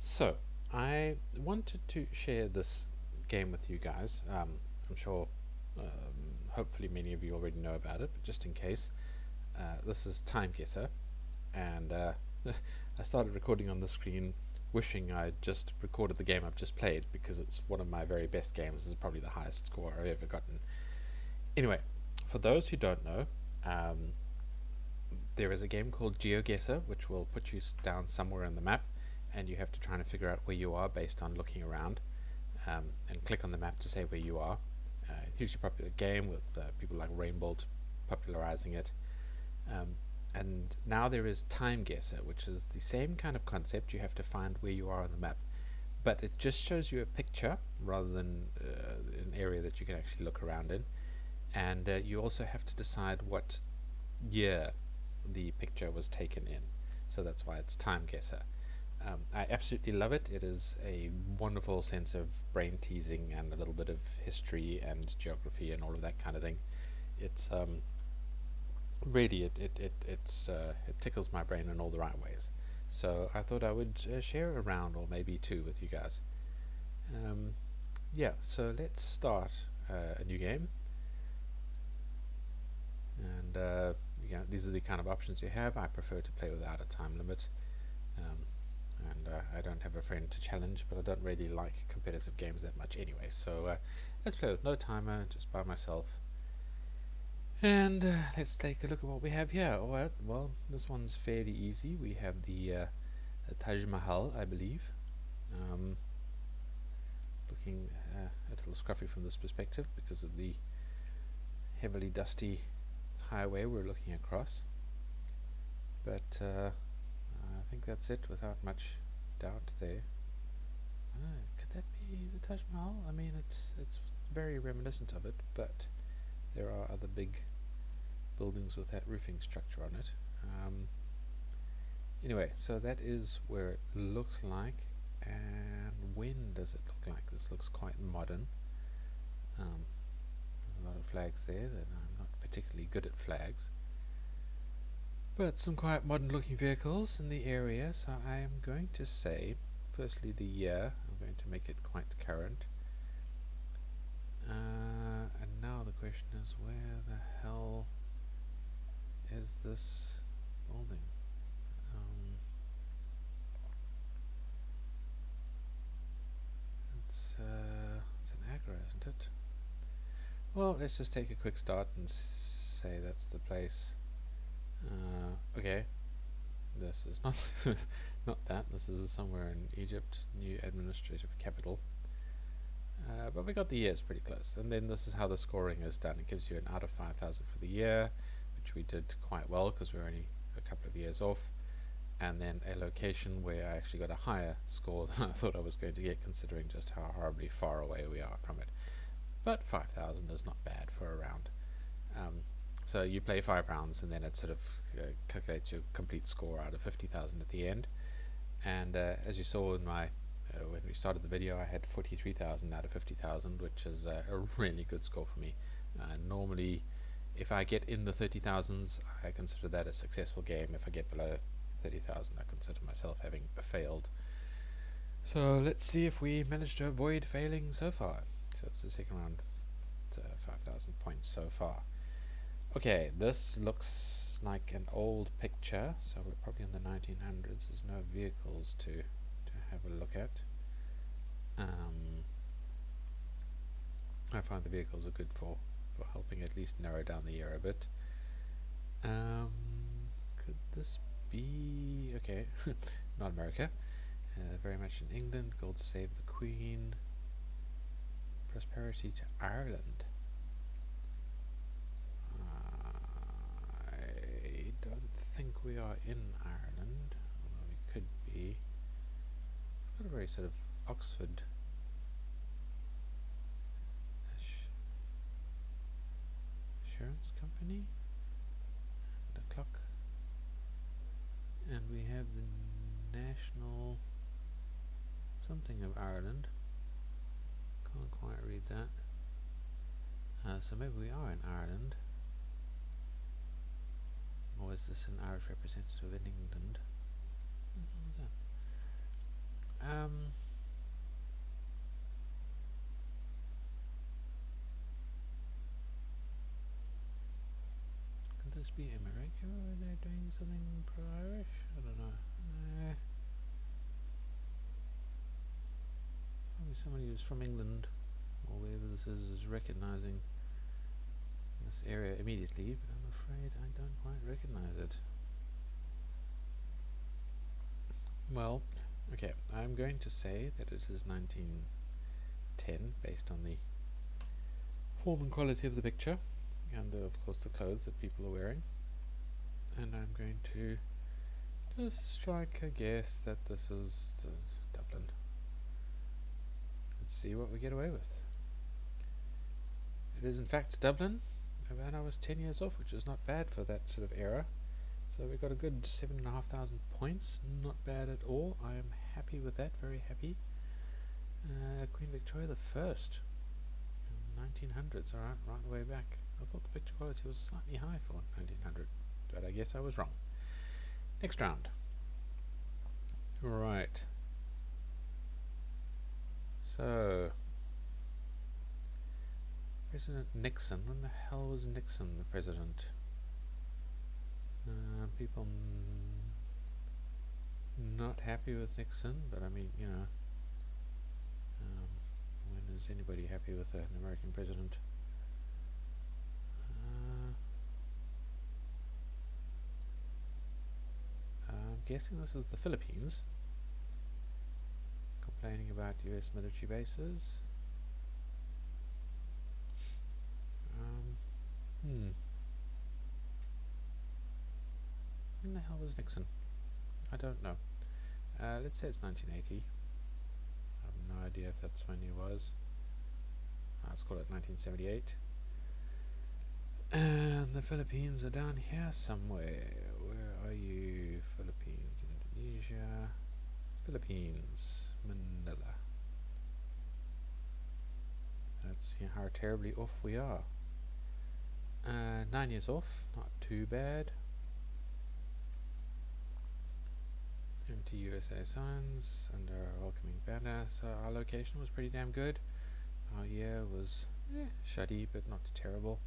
So, I wanted to share this game with you guys. I'm sure, hopefully, many of you already know about it, but just in case, this is Timeguessr, and I started recording on the screen wishing I'd just recorded the game I've just played because it's one of my very best games. This is probably the highest score I've ever gotten. Anyway, for those who don't know, um, there is a game called GeoGuessr, which will put you down somewhere on the map, and you have to try and figure out where you are based on looking around, and click on the map to say where you are. It's usually a popular game with people like Rainbolt popularizing it. Um, and now there is Timeguessr, which is the same kind of concept. You have to find where you are on the map, but it just shows you a picture rather than an area that you can actually look around in. And you also have to decide what year the picture was taken in. So that's why it's Timeguessr. I absolutely love it. It is a wonderful sense of brain teasing and a little bit of history and geography and all of that kind of thing. It's really it tickles my brain in all the right ways. So I thought I would share a round or maybe two with you guys. Um, yeah, so let's start a new game, and these are the kind of options you have. I prefer to play without a time limit. Um, and I don't have a friend to challenge, but I don't really like competitive games that much anyway. So let's play with no timer, just by myself. And let's take a look at what we have here. Alright, well, this one's fairly easy. We have the Taj Mahal, I believe. Um, looking a little scruffy from this perspective because of the heavily dusty highway we're looking across. But I think that's it without much doubt there. Could that be the Taj Mahal? I mean, it's very reminiscent of it, but there are other big buildings with that roofing structure on it. Anyway, so that is where it looks like. And when does it look like? This looks quite modern. There's a lot of flags there, that I'm not particularly good at flags. But some quite modern looking vehicles in the area, so I am going to say, firstly the year, I'm going to make it quite current. And now the question is, where the hell is this building? It's an Agra, isn't it? Well, let's just take a quick start and say that's the place. Okay, this is not not that. This is somewhere in Egypt, new administrative capital. But we got the years pretty close. And then this is how the scoring is done. It gives you an out of 5,000 for the year, which we did quite well because we were only a couple of years off. And then a location where I actually got a higher score than I thought I was going to get, considering just how horribly far away we are from it. But 5,000 is not bad for a round. So you play 5 rounds, and then it sort of calculates your complete score out of 50,000 at the end. And as you saw in my when we started the video, I had 43,000 out of 50,000, which is a really good score for me. Normally, if I get in the 30,000s, I consider that a successful game. If I get below 30,000, I consider myself having failed. So let's see if we managed to avoid failing so far. So it's the second round, 5,000 points so far. Okay, this looks like an old picture, so we're probably in the 1900s. There's no vehicles to have a look at. I find the vehicles are good for helping at least narrow down the year a bit. Could this be... okay, not America. Very much in England. God Save the Queen. Prosperity to Ireland. I don't think we are in Ireland, although we could be. It's got a very sort of Oxford insurance company, and a clock, and we have the national something of Ireland. Can't quite read that. So maybe we are in Ireland. Or is this an Irish representative in England? What was that? must be America, or they're doing something pro-Irish? I don't know. Probably somebody who's from England, or wherever this is recognising this area immediately, but I'm afraid I don't quite recognise it. Well, okay, I'm going to say that it is 1910, based on the form and quality of the picture, and of course the clothes that people are wearing. And I'm going to just strike a guess that this is Dublin. Let's see what we get away with. It is in fact Dublin, and I was 10 years off, which is not bad for that sort of era. So we got a good 7,500 points, not bad at all. I am happy with that, very happy. Queen Victoria the First, 1900s, alright, right the way back. I thought the picture quality was slightly high for 1900, but I guess I was wrong. Next round. Right. So, President Nixon. When the hell was Nixon the president? People not happy with Nixon, but I mean, you know, when is anybody happy with an American president? I'm guessing this is the Philippines. Complaining about US military bases. When the hell was Nixon? I don't know. Let's say it's 1980. I have no idea if that's when he was. Let's call it 1978. And the Philippines are down here somewhere. Where are you? Philippines, Indonesia, Philippines, Manila. That's how terribly off we are. 9 years off, not too bad. Empty USA signs under our welcoming banner, so our location was pretty damn good. Our year was shuddy, but not terrible.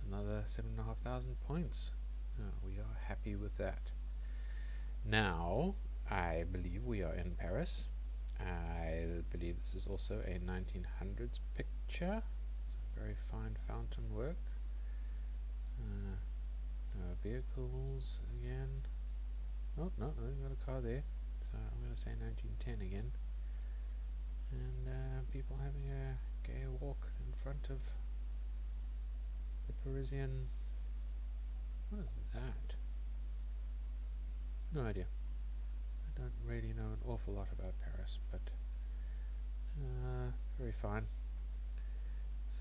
Another 7,500 points. We are happy with that. Now, I believe we are in Paris. I believe this is also a 1900s picture. It's a very fine fountain work. Vehicles again. Oh, no, they've got a car there. So I'm going to say 1910 again. And people having a gay walk in front of the Parisian. What is that? No idea. I don't really know an awful lot about Paris, but very fine.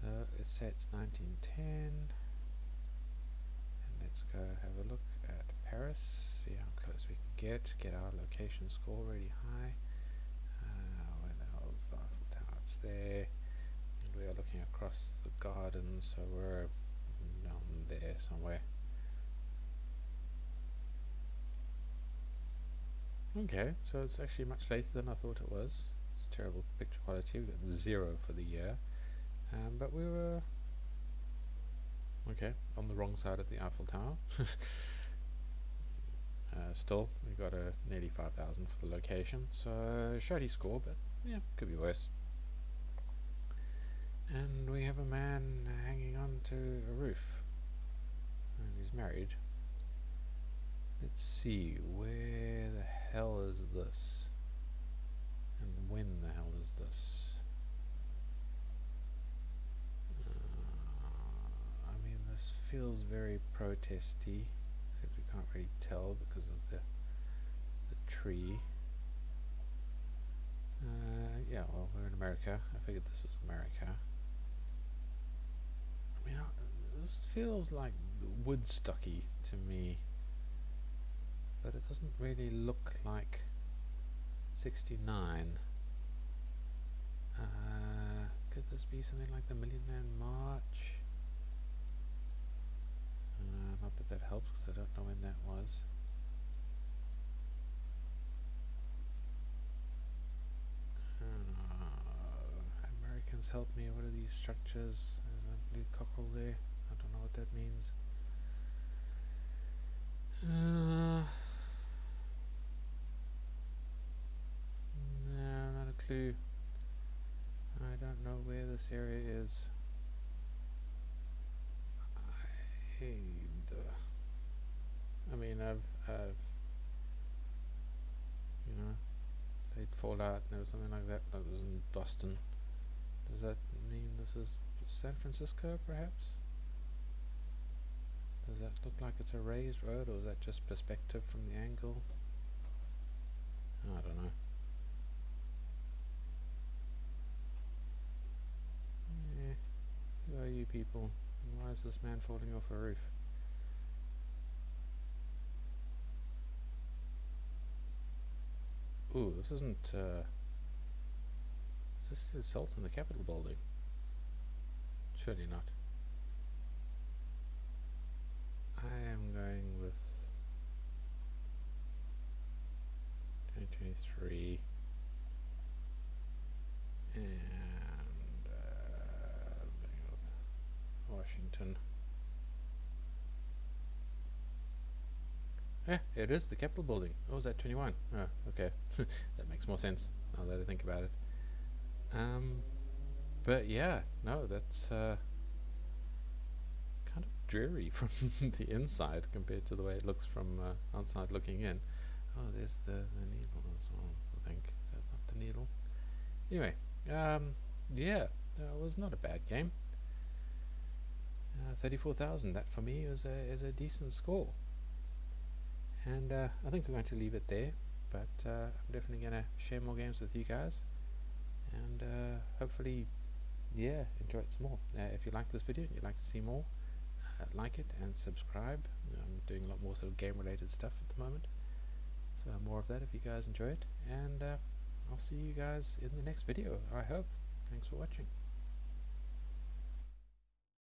So let's say it's 1910. Let's go have a look at Paris, see how close we can get our location score really high. Where the hell is the Eiffel Tower? It's there, and we are looking across the garden, so we're down there somewhere. Okay, so it's actually much later than I thought it was. It's terrible picture quality, we got 0 for the year, but we were okay, on the wrong side of the Eiffel Tower. Still, we got a nearly 5,000 for the location, so shoddy score, but yeah, could be worse. And we have a man hanging on to a roof, and he's married. Let's see, where the hell is this? And when the hell is this? This feels very protesty, except we can't really tell because of the tree. Yeah, well, we're in America. I figured this was America. I mean, this feels like Woodstocky to me, but it doesn't really look like 69. Could this be something like the Million Man March? Not that that helps, because I don't know when that was. Americans help me. What are these structures? There's a blue cockerel there. I don't know what that means. No, not a clue. I don't know where this area is. I mean, I've, played Fallout and there was something like that. That was in Boston. Does that mean this is San Francisco, perhaps? Does that look like it's a raised road, or is that just perspective from the angle? I don't know. Yeah. Who are you people? Why is this man falling off a roof? Ooh, this isn't, is this the assault on the Capitol building? Surely not. I am going with 2023 and going with Washington. Yeah, it is the Capitol building. Oh, is that 21? Oh, okay. That makes more sense now that I think about it. But yeah, no, that's kind of dreary from the inside compared to the way it looks from outside looking in. Oh, there's the needle as well, I think. Is that not the needle? Anyway, yeah, it was not a bad game. 34,000, that for me is a decent score. And I think we're going to leave it there, but I'm definitely going to share more games with you guys. And hopefully, yeah, enjoy it some more. If you like this video and you'd like to see more, like it and subscribe. I'm doing a lot more sort of game related stuff at the moment, so more of that if you guys enjoy it. And I'll see you guys in the next video, I hope. Thanks for watching.